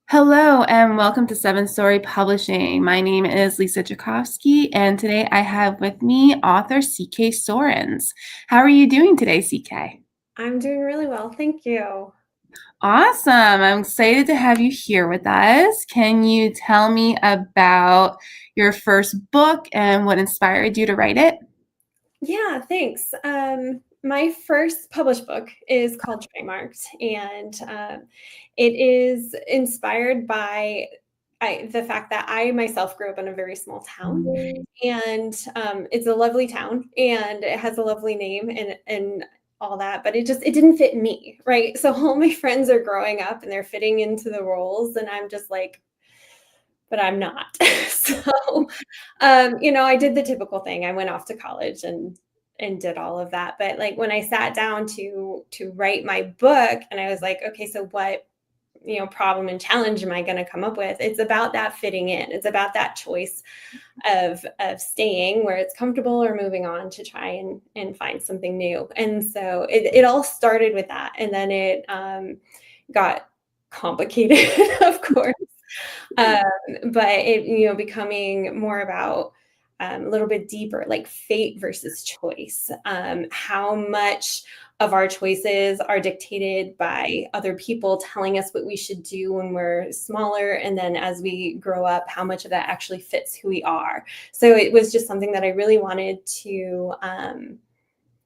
Hello and welcome to Seven Story Publishing. My name is Lisa Jakovsky, and today I have with me author CK Sorens. How are you doing today, CK? I'm doing really well, thank you. Awesome. I'm excited to have you here with us. Can you tell me about your first book and what inspired you to write it? Yeah, thanks. My first published book is called Trademarked, and it is inspired by the fact that I myself grew up in a very small town, and it's a lovely town, and it has a lovely name and all that, but it didn't fit me, right? So all my friends are growing up and they're fitting into the roles, and I'm just like, but I'm not. So, I did the typical thing. I went off to college and did all of that. But like when I sat down to write my book, and I was like, okay, so what problem and challenge am I going to come up with? It's about that fitting in. It's about that choice of staying where it's comfortable or moving on to try and find something new. And so it all started with that, and then it got complicated, of course. Um, but becoming more about a little bit deeper, like fate versus choice. How much of our choices are dictated by other people telling us what we should do when we're smaller, and then as we grow up, how much of that actually fits who we are. So it was just something that I really wanted to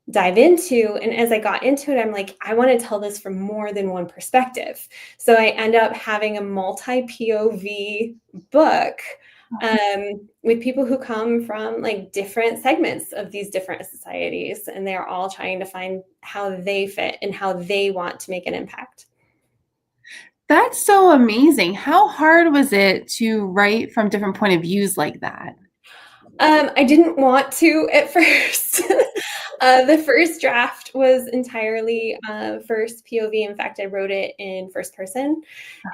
dive into. And as I got into it, I'm like, I want to tell this from more than one perspective. So I end up having a multi POV book with people who come from like different segments of these different societies. And they're all trying to find how they fit and how they want to make an impact. That's so amazing. How hard was it to write from different point of views like that? I didn't want to at first. The first draft was entirely first POV. In fact, I wrote it in first person.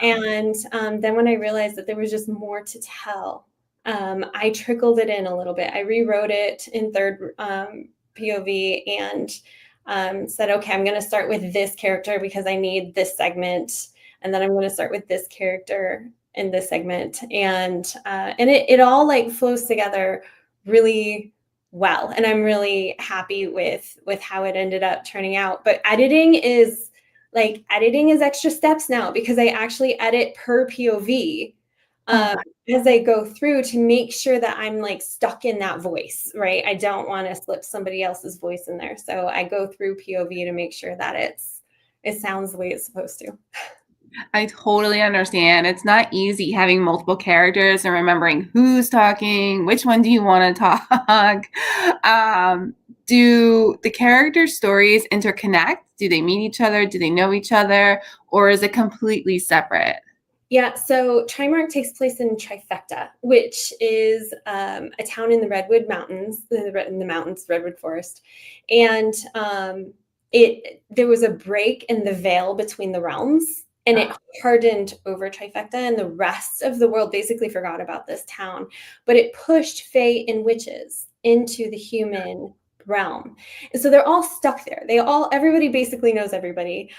And then when I realized that there was just more to tell, I trickled it in a little bit. I rewrote it in third POV and said, okay, I'm going to start with this character because I need this segment. And then I'm going to start with this character in this segment. And it all like flows together really well, and I'm really happy with how it ended up turning out. But editing is extra steps now because I actually edit per POV Oh, um, as I go through to make sure that I'm like stuck in that voice, right? I don't want to slip somebody else's voice in there, so I go through POV to make sure that it sounds the way it's supposed to. I totally understand. It's not easy having multiple characters and remembering who's talking, which one do you want to talk. Um, do the character stories interconnect? Do they meet each other? Do they know each other? Or is it completely separate? Yeah, so Trimark takes place in Trifecta, which is a town in the Redwood Mountains, in the mountains, Redwood Forest, and it there was a break in the veil between the realms, and it hardened over Trifecta, and the rest of the world basically forgot about this town, but it pushed Fae and witches into the human realm, and so they're all stuck there. Everybody basically knows everybody.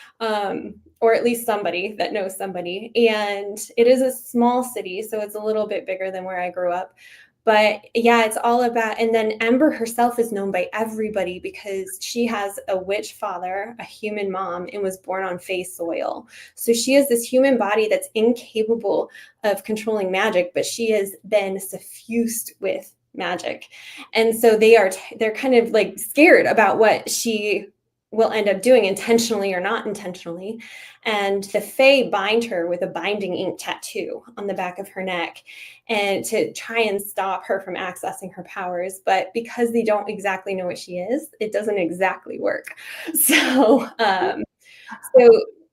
Or at least somebody that knows somebody. And it is a small city, so it's a little bit bigger than where I grew up. But yeah, it's all about, and then Ember herself is known by everybody because she has a witch father, a human mom, and was born on Fae soil. So she has this human body that's incapable of controlling magic, but she has been suffused with magic. And so they're kind of like scared about what she will end up doing intentionally or not intentionally. And the Fae bind her with a binding ink tattoo on the back of her neck and to try and stop her from accessing her powers. But because they don't exactly know what she is, it doesn't exactly work. So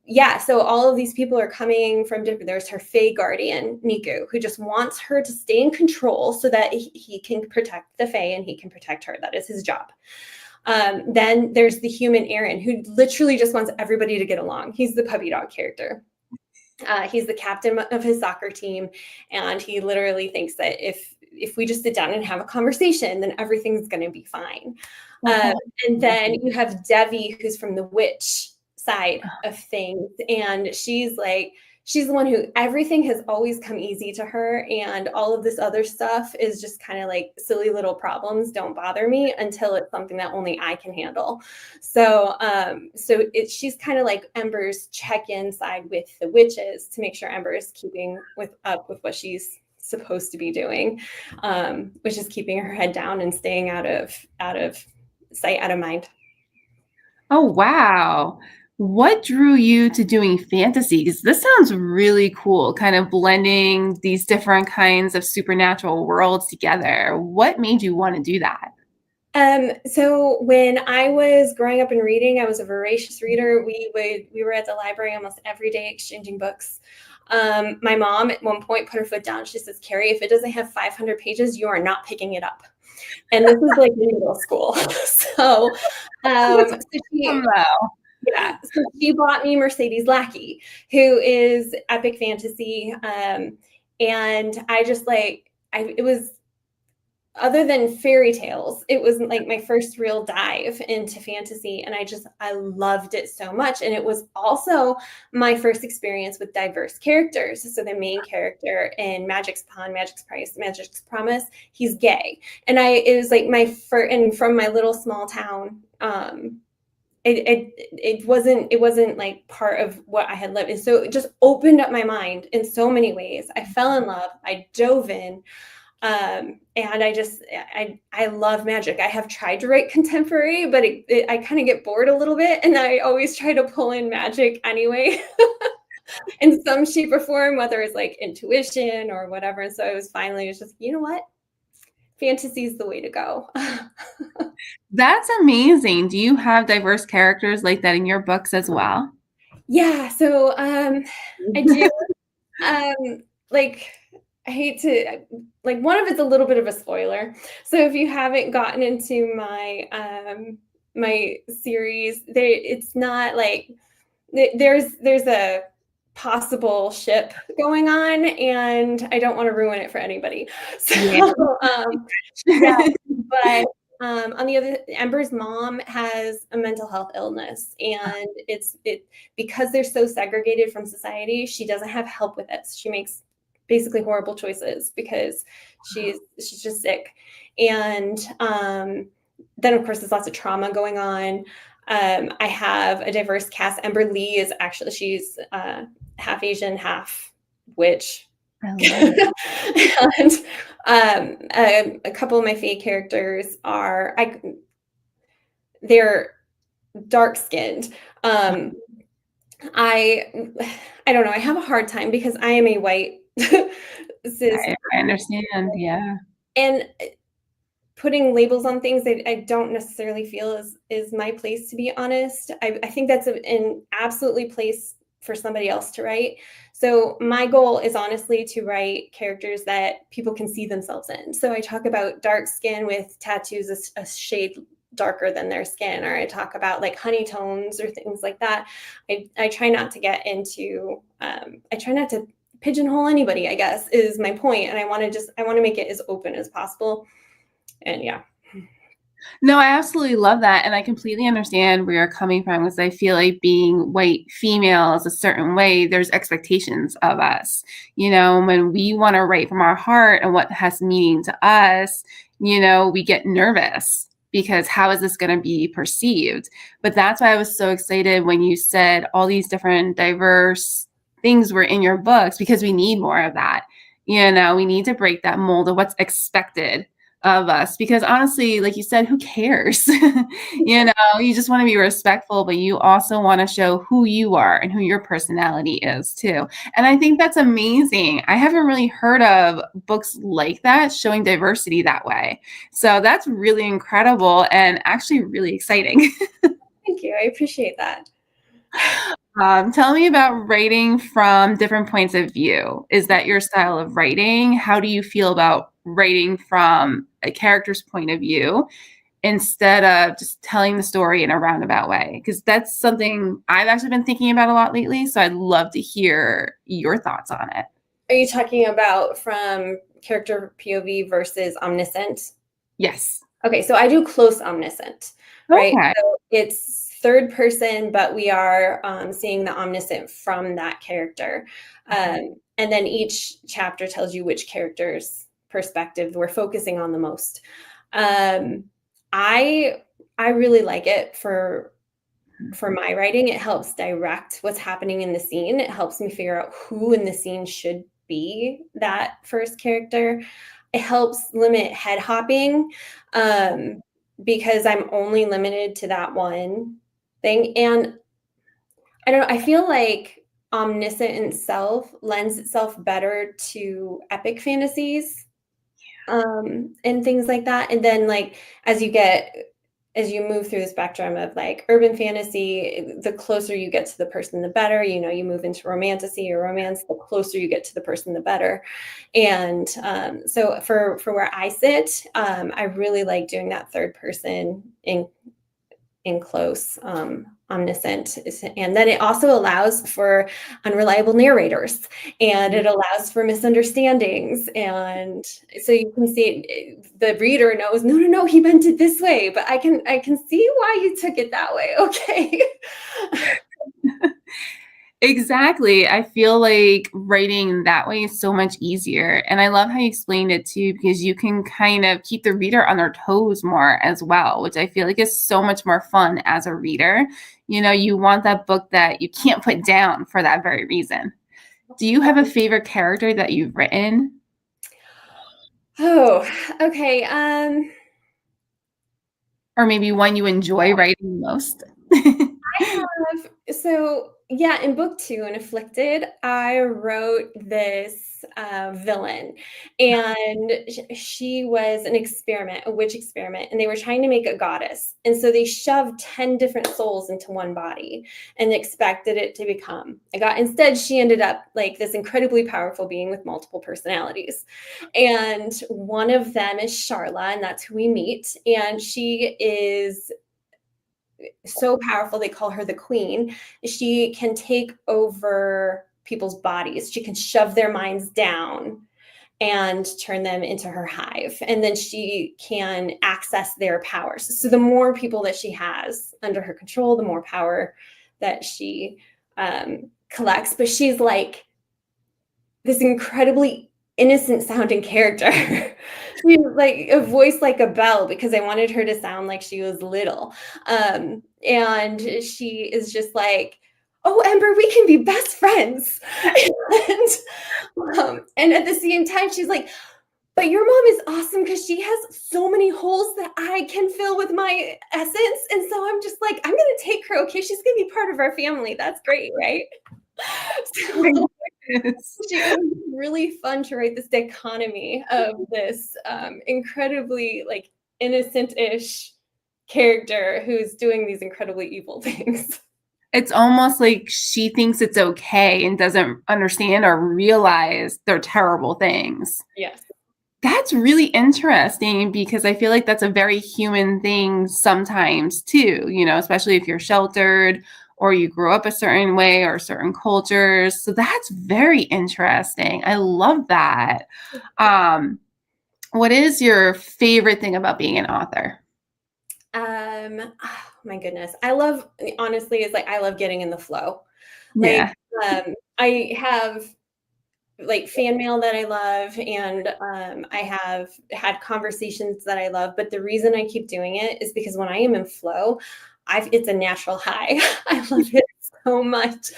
yeah, so all of these people are coming from different. There's her Fae guardian, Niku, who just wants her to stay in control so that he can protect the Fae and he can protect her. That is his job. Then there's the human Aaron, who literally just wants everybody to get along. He's the puppy dog character. He's the captain of his soccer team, and he literally thinks that if we just sit down and have a conversation, then everything's going to be fine. And then you have Devi, who's from the witch side of things, and she's like she's the one who everything has always come easy to her, and all of this other stuff is just kind of like silly little problems don't bother me until it's something that only I can handle. So she's kind of like Ember's check-in side with the witches to make sure Ember is keeping up with what she's supposed to be doing, which is keeping her head down and staying out of sight, out of mind. Oh, wow. What drew you to doing fantasy? Because this sounds really cool, kind of blending these different kinds of supernatural worlds together. What made you want to do that? So when I was growing up and reading, I was a voracious reader. We were at the library almost every day exchanging books. My mom at one point put her foot down. She says, "Carrie, if it doesn't have 500 pages, you are not picking it up." And this was like middle school. So, That's so she, awesome, though. yeah, so she bought me Mercedes Lackey, who is epic fantasy. And I just like, it was, other than fairy tales, it was like my first real dive into fantasy. And I loved it so much. And it was also my first experience with diverse characters. So the main character in Magic's Pawn, Magic's Price, Magic's Promise, he's gay. And it was like my first, and from my little small town, it wasn't like part of what I had lived. And so it just opened up my mind in so many ways. I fell in love, I dove in. And I love magic. I have tried to write contemporary, but I kind of get bored a little bit, and I always try to pull in magic anyway, in some shape or form, whether it's like intuition or whatever. And so it was just, you know what? Fantasy is the way to go. That's amazing. Do you have diverse characters like that in your books as well? Yeah. So I do. Like, I hate to, like, one of it's a little bit of a spoiler. So if you haven't gotten into my series, it's not like there's a possible ship going on, and I don't want to ruin it for anybody. So Yeah. yeah, but on the other, Ember's mom has a mental health illness, and because they're so segregated from society, she doesn't have help with it. She makes basically horrible choices because she's just sick. And then of course there's lots of trauma going on. I have a diverse cast. Ember Lee is actually, she's half Asian, half witch. And a couple of my fake characters they're dark skinned. I don't know. I have a hard time because I am a white cis. I understand. Yeah. And putting labels on things I don't necessarily feel is my place, to be honest. I think that's an absolutely place for somebody else to write. So my goal is honestly to write characters that people can see themselves in. So I talk about dark skin with tattoos a shade darker than their skin, or I talk about like honey tones or things like that. I try not to get into, I try not to pigeonhole anybody, I guess, is my point. And I want to make it as open as possible. And yeah. No, I absolutely love that. And I completely understand where you're coming from, because I feel like being white females a certain way, there's expectations of us. You know, when we want to write from our heart and what has meaning to us, you know, we get nervous because how is this going to be perceived? But that's why I was so excited when you said all these different diverse things were in your books, because we need more of that. You know, we need to break that mold of what's expected of us, because honestly, like you said, who cares? You know, you just want to be respectful, but you also want to show who you are and who your personality is too. And I think that's amazing. I haven't really heard of books like that showing diversity that way. So that's really incredible and actually really exciting. Thank you. I appreciate that. Tell me about writing from different points of view. Is that your style of writing? How do you feel about writing from a character's point of view instead of just telling the story in a roundabout way? Because that's something I've actually been thinking about a lot lately. So I'd love to hear your thoughts on it. Are you talking about from character POV versus omniscient? Yes. Okay, so I do close omniscient, right? Okay. So it's third person, but we are seeing the omniscient from that character. And then each chapter tells you which character's perspective we're focusing on the most. I really like it for my writing. It helps direct what's happening in the scene. It helps me figure out who in the scene should be that first character. It helps limit head hopping, because I'm only limited to that one thing. And I don't know, I feel like omniscient itself lends itself better to epic fantasies, and things like that. And then, like, as you move through the spectrum of like urban fantasy, the closer you get to the person, the better. You know, you move into romantasy or romance, the closer you get to the person, the better. And so for where I sit, I really like doing that third person in close, omniscient. And then it also allows for unreliable narrators, and it allows for misunderstandings. And so you can see the reader knows, no, he meant it this way, but I can see why you took it that way. Okay. Exactly. I feel like writing that way is so much easier. And I love how you explained it too, because you can kind of keep the reader on their toes more as well, which I feel like is so much more fun as a reader. You know, you want that book that you can't put down for that very reason. Do you have a favorite character that you've written? Oh, okay. Or maybe one you enjoy writing most? I have, so yeah, in book 2, in Afflicted, I wrote this villain, and she was an experiment, a witch experiment, and they were trying to make a goddess. And so they shoved 10 different souls into one body and expected it to become a god. Instead, she ended up like this incredibly powerful being with multiple personalities. And one of them is Charla, and that's who we meet. And she is so powerful, they call her the queen. She can take over people's bodies. She can shove their minds down and turn them into her hive. And then she can access their powers. So the more people that she has under her control, the more power that she collects. But she's like this incredibly innocent sounding character. She like a voice like a bell, because I wanted her to sound like she was little. And she is just like, oh, Ember, we can be best friends. And at the same time, she's like, but your mom is awesome because she has so many holes that I can fill with my essence. And so I'm just like, I'm going to take her. Okay, she's going to be part of our family. That's great, right? So she was really fun to write this dichotomy of this incredibly like innocent-ish character who's doing these incredibly evil things. It's almost like she thinks it's okay and doesn't understand or realize they're terrible things. Yes. That's really interesting, because I feel like that's a very human thing sometimes too, you know, especially if you're sheltered or you grew up a certain way or certain cultures. So that's very interesting. I love that. What is your favorite thing about being an author? Oh my goodness. I love, honestly, it's like I love getting in the flow. Like, Yeah. I have like fan mail that I love, and I have had conversations that I love. But the reason I keep doing it is because when I am in flow, it's a natural high. I love it so much.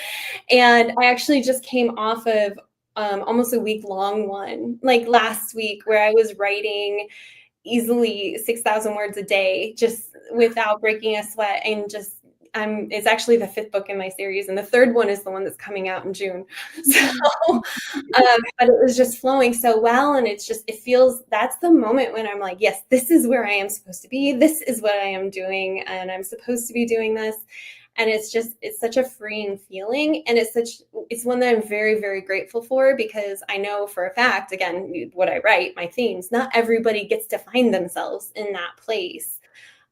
And I actually just came off of almost a week-long one, like last week, where I was writing easily 6,000 words a day, just without breaking a sweat. And just, it's actually the 5th book in my series, and the 3rd one is the one that's coming out in June. So, but it was just flowing so well. And it's just, it feels, that's the moment when I'm like, yes, this is where I am supposed to be. This is what I am doing. And I'm supposed to be doing this. And it's just, it's such a freeing feeling. And it's one that I'm very, very grateful for, because I know for a fact, again, what I write, my themes, not everybody gets to find themselves in that place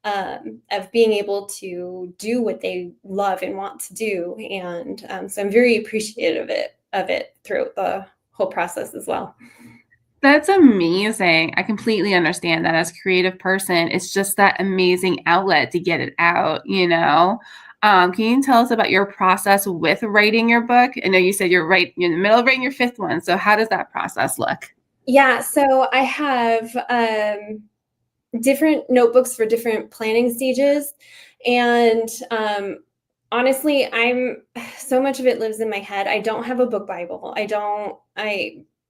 of being able to do what they love and want to do. And so I'm very appreciative of it throughout the whole process as well. That's amazing. I completely understand that as a creative person. It's just that amazing outlet to get it out, you know? Can you tell us about your process with writing your book? I know you said you're in the middle of writing your fifth one. So how does that process look? Yeah, so I have different notebooks for different planning stages. And honestly, so much of it lives in my head. I don't have a book Bible.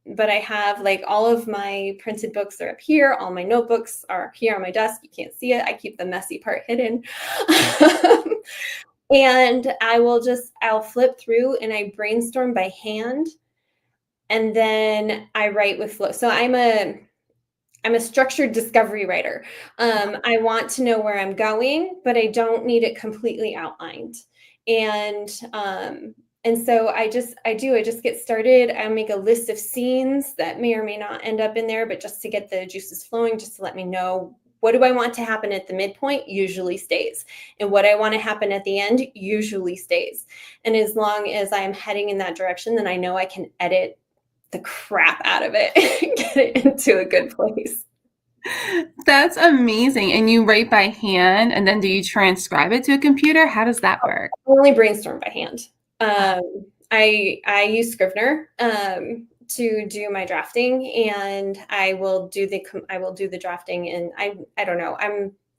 But I have like all of my printed books are up here. All my notebooks are here on my desk. You can't see it. I keep the messy part hidden. And I'll flip through and I brainstorm by hand. And then I write with flow. So I'm a structured discovery writer. I want to know where I'm going, but I don't need it completely outlined. And so I just get started. I make a list of scenes that may or may not end up in there, but just to get the juices flowing, just to let me know what do I want to happen at the midpoint usually stays. And what I want to happen at the end usually stays. And as long as I'm heading in that direction, then I know I can edit the crap out of it and get it into a good place. That's amazing. And you write by hand, and then do you transcribe it to a computer? How does that work? I only brainstorm by hand. I use Scrivener to do my drafting, and I will do the drafting. And I don't know.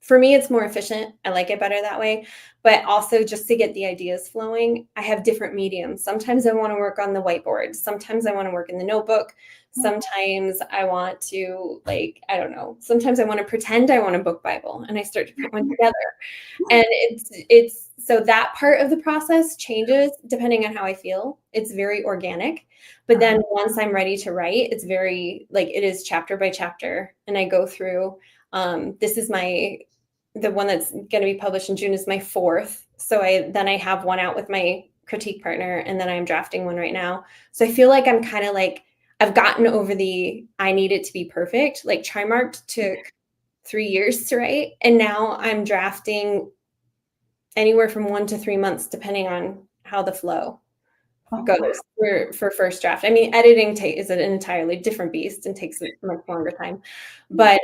For me, it's more efficient. I like it better that way. But also just to get the ideas flowing, I have different mediums. Sometimes I want to work on the whiteboard. Sometimes I want to work in the notebook. Sometimes I want to, like, I don't know. Sometimes I want to pretend I want a book Bible, and I start to put one together. And it's so that part of the process changes depending on how I feel. It's very organic. But then once I'm ready to write, it's very like it is chapter by chapter. And I go through, this is the one that's going to be published in June is my fourth. So I have one out with my critique partner, and then I'm drafting one right now. So I feel like I'm kind of like, I've gotten over I need it to be perfect. Like Trimarked took 3 years to write. And now I'm drafting anywhere from 1 to 3 months, depending on how the flow goes for first draft. I mean, editing is an entirely different beast and takes a much longer time. But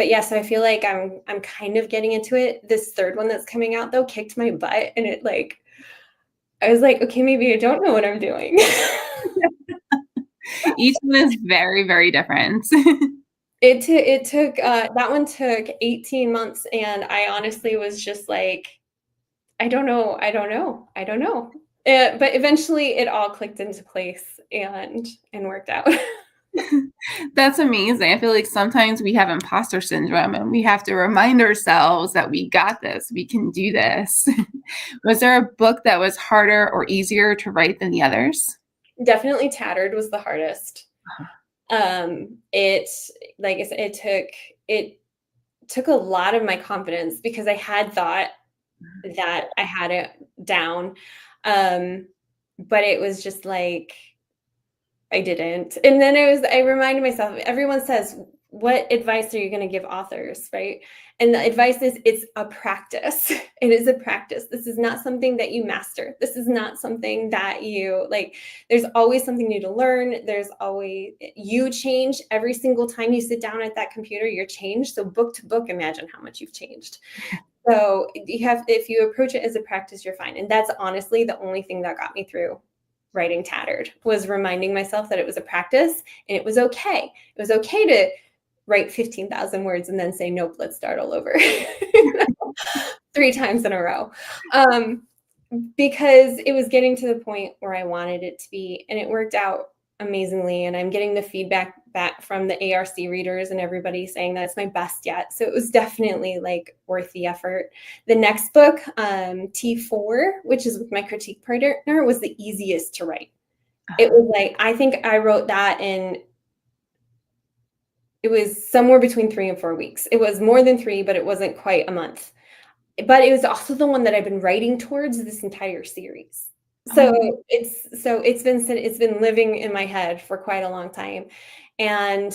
yeah, so I feel like I'm kind of getting into it. This third one that's coming out though kicked my butt, and I was like, okay, maybe I don't know what I'm doing. Each one is very, very different. It took that one took 18 months, and I honestly was just like, I don't know. But eventually it all clicked into place and worked out. That's amazing. I feel like sometimes we have imposter syndrome and we have to remind ourselves that we got this, we can do this. Was there a book that was harder or easier to write than the others? Definitely Tattered was the hardest. It, like I said, it took a lot of my confidence because I had thought that I had it down. But it was just like, I didn't. And then I reminded myself, everyone says, what advice are you going to give authors, right? And the advice is, it's a practice. It is a practice. This is not something that you master. This is not something that you like. There's always something new to learn. You change every single time you sit down at that computer, you're changed. So book to book, imagine how much you've changed. So if you approach it as a practice, you're fine. And that's honestly the only thing that got me through writing Tattered, was reminding myself that it was a practice and it was okay. It was okay to write 15,000 words and then say, nope, let's start all over 3 times in a row. Because it was getting to the point where I wanted it to be, and it worked out amazingly. And I'm getting the feedback back from the ARC readers and everybody saying that it's my best yet. So it was definitely like worth the effort. The next book, T4, which is with my critique partner, was the easiest to write. It was like, I think I wrote that it was somewhere between 3 and 4 weeks. It was more than 3, but it wasn't quite a month. But it was also the one that I've been writing towards this entire series. So it's been living in my head for quite a long time. And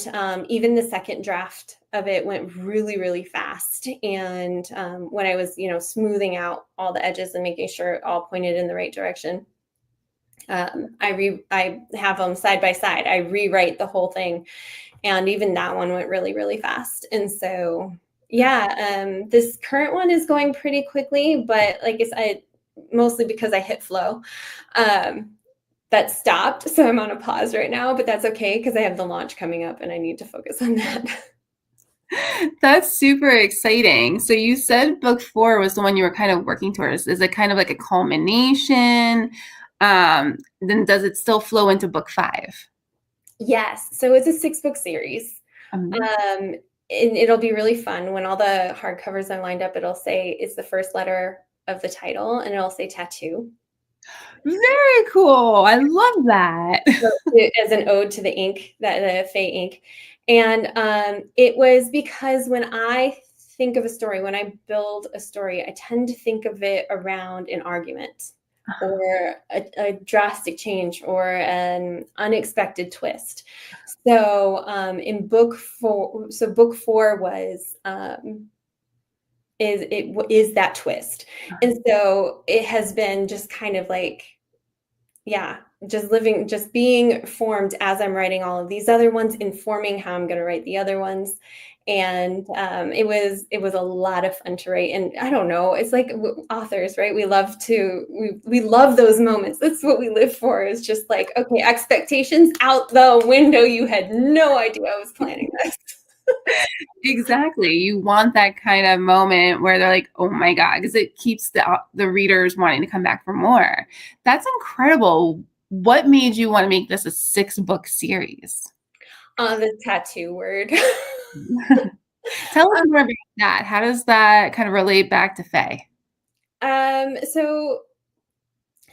even the second draft of it went really, really fast. And when I was, smoothing out all the edges and making sure it all pointed in the right direction, I have them side by side. I rewrite the whole thing. And even that one went really, really fast. And so Yeah, this current one is going pretty quickly, but like I said, mostly because I hit flow. Um, that stopped, so I'm on a pause right now, but that's okay because I have the launch coming up and I need to focus on that. That's super exciting. So you said book 4 was the one you were kind of working towards. Is it kind of like a culmination? Then does it still flow into book 5? Yes, so it's a 6-book series. Amazing. Um, and it'll be really fun when all the hardcovers are lined up. It'll say it's the first letter of the title, and it'll say tattoo. Very cool. I love that. So, as an ode to the ink, that the Fey ink. And it was because when I think of a story, when I build a story, I tend to think of it around an argument or a drastic change or an unexpected twist. So in book 4, so book 4 was is that twist, and so it has been just kind of like, yeah, just being formed as I'm writing all of these other ones, informing how I'm going to write the other ones. And it was a lot of fun to write. And I don't know, it's like authors, right? We love those moments. That's what we live for. Is just like, okay, expectations out the window. You had no idea I was planning this. Exactly. You want that kind of moment where they're like, "Oh my God," because it keeps the readers wanting to come back for more. That's incredible. What made you want to make this a 6-book series? The tattoo word. Tell us more about that. How does that kind of relate back to Faye? So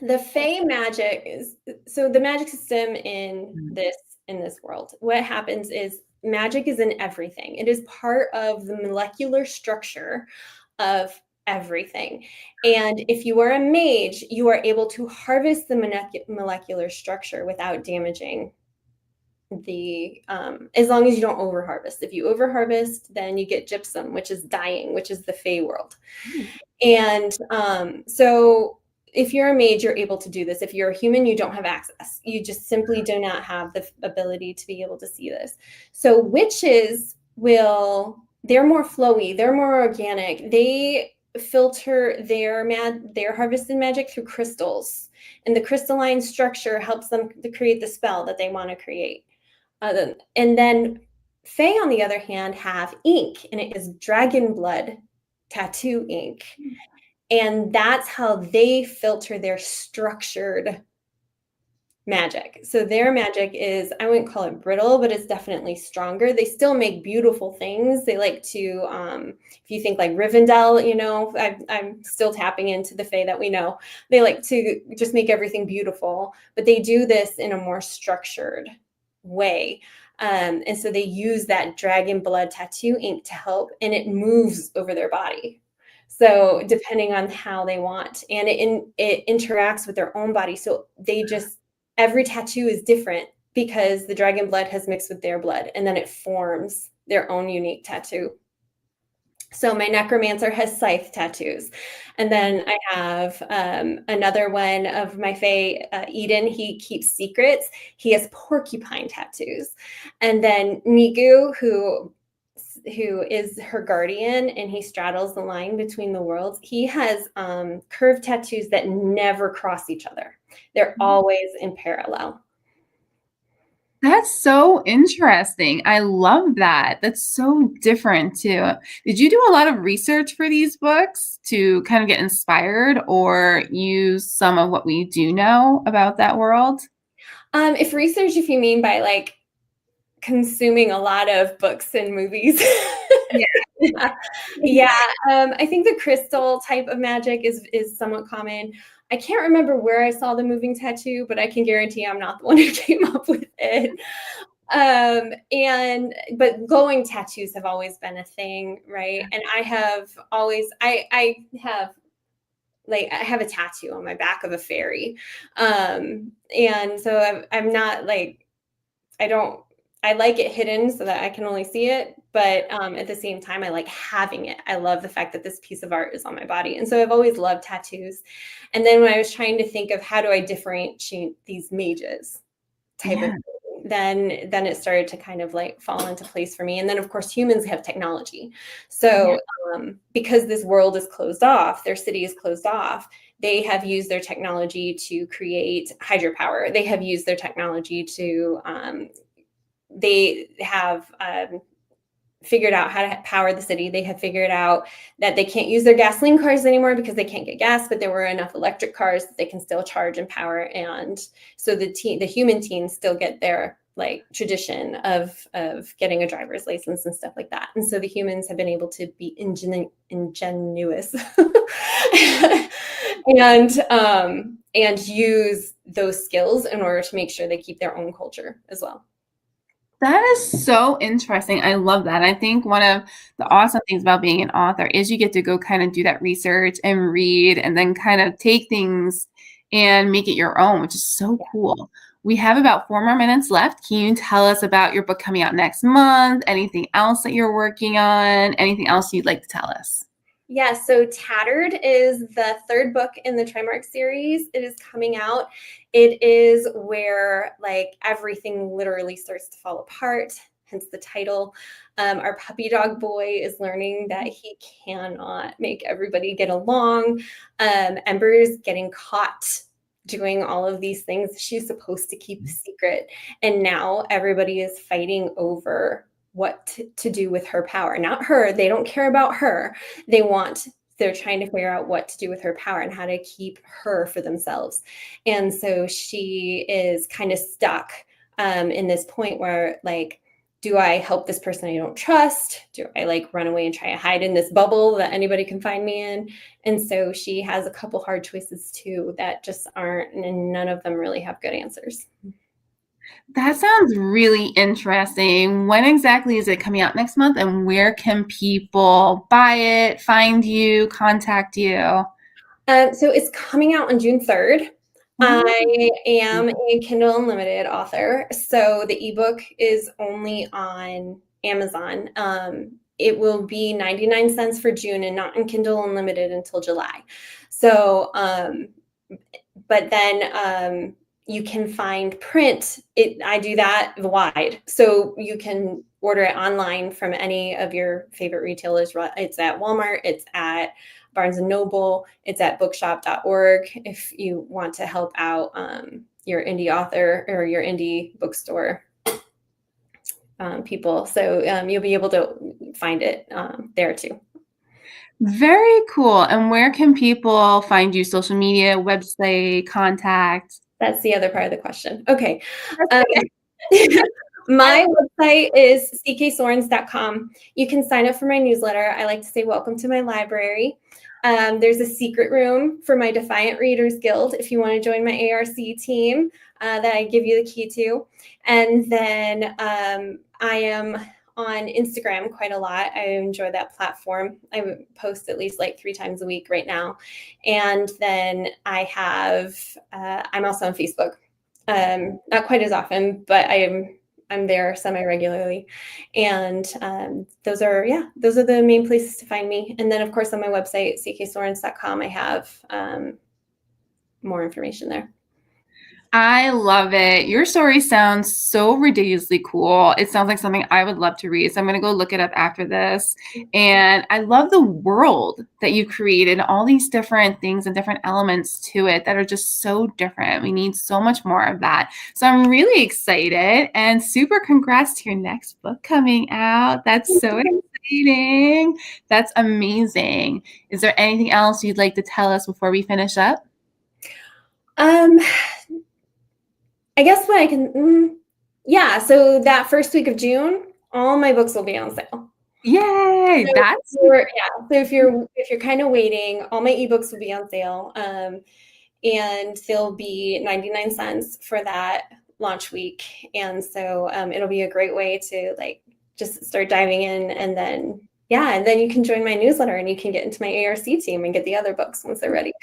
the Fey magic is, so the magic system in this world. What happens is magic is in everything. It is part of the molecular structure of everything. And if you are a mage, you are able to harvest the molecular structure without damaging the as long as you don't over harvest. If you over harvest, then you get gypsum, which is dying, which is the Fey world. And so if you're a mage, you're able to do this. If you're a human, you don't have access. You just simply do not have the ability to be able to see this. So witches they're more flowy, they're more organic. They filter their harvested magic through crystals. And the crystalline structure helps them to create the spell that they want to create. And then Fae, on the other hand, have ink, and it is dragon blood tattoo ink. And that's how they filter their structured magic. So their magic is, I wouldn't call it brittle, but it's definitely stronger. They still make beautiful things. They like to, if you think like Rivendell, I'm still tapping into the Fae that we know. They like to just make everything beautiful, but they do this in a more structured way. And so they use that dragon blood tattoo ink to help, and it moves over their body. So depending on how they want, and it interacts with their own body. So every tattoo is different because the dragon blood has mixed with their blood, and then it forms their own unique tattoo. So my necromancer has scythe tattoos. And then I have another one of my Fae, Eden. He keeps secrets. He has porcupine tattoos. And then Nigu, who is her guardian, and he straddles the line between the worlds. He has curved tattoos that never cross each other. They're always in parallel. That's so interesting. I love that. That's so different too. Did you do a lot of research for these books to kind of get inspired or use some of what we do know about that world? If you mean by like consuming a lot of books and movies. Yeah. Yeah. I think the crystal type of magic is somewhat common. I can't remember where I saw the moving tattoo, but I can guarantee I'm not the one who came up with it. But glowing tattoos have always been a thing, right? And I have a tattoo on my back of a fairy. And so I'm not like, I like it hidden so that I can only see it. But at the same time, I like having it. I love the fact that this piece of art is on my body. And so I've always loved tattoos. And then when I was trying to think of how do I differentiate these mages type of thing, then it started to kind of like fall into place for me. And then of course humans have technology. So because this world is closed off, their city is closed off, they have used their technology to create hydropower. They have used their technology to they have figured out how to power the city. They have figured out that they can't use their gasoline cars anymore because they can't get gas, but there were enough electric cars that they can still charge and power. And so the human teens still get their like tradition of getting a driver's license and stuff like that. And so the humans have been able to be ingenuous and use those skills in order to make sure they keep their own culture as well. That is so interesting. I love that. I think one of the awesome things about being an author is you get to go kind of do that research and read and then kind of take things and make it your own, which is so cool. We have about 4 more minutes left. Can you tell us about your book coming out next month? Anything else that you're working on? Anything else you'd like to tell us? Yeah, so Tattered is the third book in the Trimark series. It is coming out. It is where like everything literally starts to fall apart, hence the title. Our puppy dog boy is learning that he cannot make everybody get along. Ember is getting caught doing all of these things she's supposed to keep a secret. And now everybody is fighting over what to do with her power. Not her. They don't care about her. They're trying to figure out what to do with her power and how to keep her for themselves. And so she is kind of stuck in this point where like, do I help this person I don't trust? Do I like run away and try to hide in this bubble that anybody can find me in? And so she has a couple hard choices too that just aren't, and none of them really have good answers. That sounds really interesting. When exactly is it coming out next month, and where can people buy it, find you, contact you? So it's coming out on June 3rd. I am a Kindle Unlimited author, so the ebook is only on Amazon. It will be 99 cents for June and not in Kindle Unlimited until July. So, but then you can find print. I do that wide. So you can order it online from any of your favorite retailers. It's at Walmart, it's at Barnes & Noble, it's at bookshop.org if you want to help out your indie author or your indie bookstore people. So you'll be able to find it there too. Very cool. And where can people find you? Social media, website, contact? That's the other part of the question. Okay. My website is cksorens.com. You can sign up for my newsletter. I like to say welcome to my library. There's a secret room for my Defiant Readers Guild if you want to join my ARC team that I give you the key to. And then I am on Instagram quite a lot. I enjoy that platform. I post at least like 3 times a week right now. And then I have, I'm also on Facebook. Not quite as often, but I'm there semi-regularly. And those are the main places to find me. And then of course on my website, cksorens.com, I have more information there. I love it. Your story sounds so ridiculously cool. It sounds like something I would love to read. So I'm going to go look it up after this. And I love the world that you've created, all these different things and different elements to it that are just so different. We need so much more of that. So I'm really excited, and super congrats to your next book coming out. That's so exciting. That's amazing. Is there anything else you'd like to tell us before we finish up? I guess what I can, so that first week of June, all my books will be on sale. Yay! So if you're kind of waiting, all my ebooks will be on sale, and they'll be 99 cents for that launch week. And so it'll be a great way to like just start diving in, and then you can join my newsletter and you can get into my ARC team and get the other books once they're ready.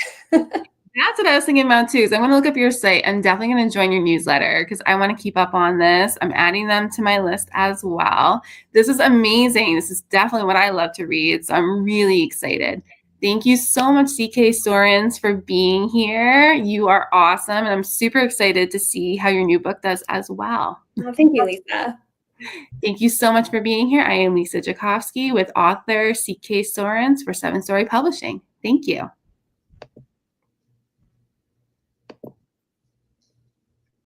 That's what I was thinking about too. So I'm going to look up your site. I'm definitely going to join your newsletter because I want to keep up on this. I'm adding them to my list as well. This is amazing. This is definitely what I love to read. So I'm really excited. Thank you so much, CK Sorens, for being here. You are awesome. And I'm super excited to see how your new book does as well. Well, thank you, Lisa. Thank you so much for being here. I am Lisa Jakovsky with author CK Sorens for 7 Story Publishing. Thank you.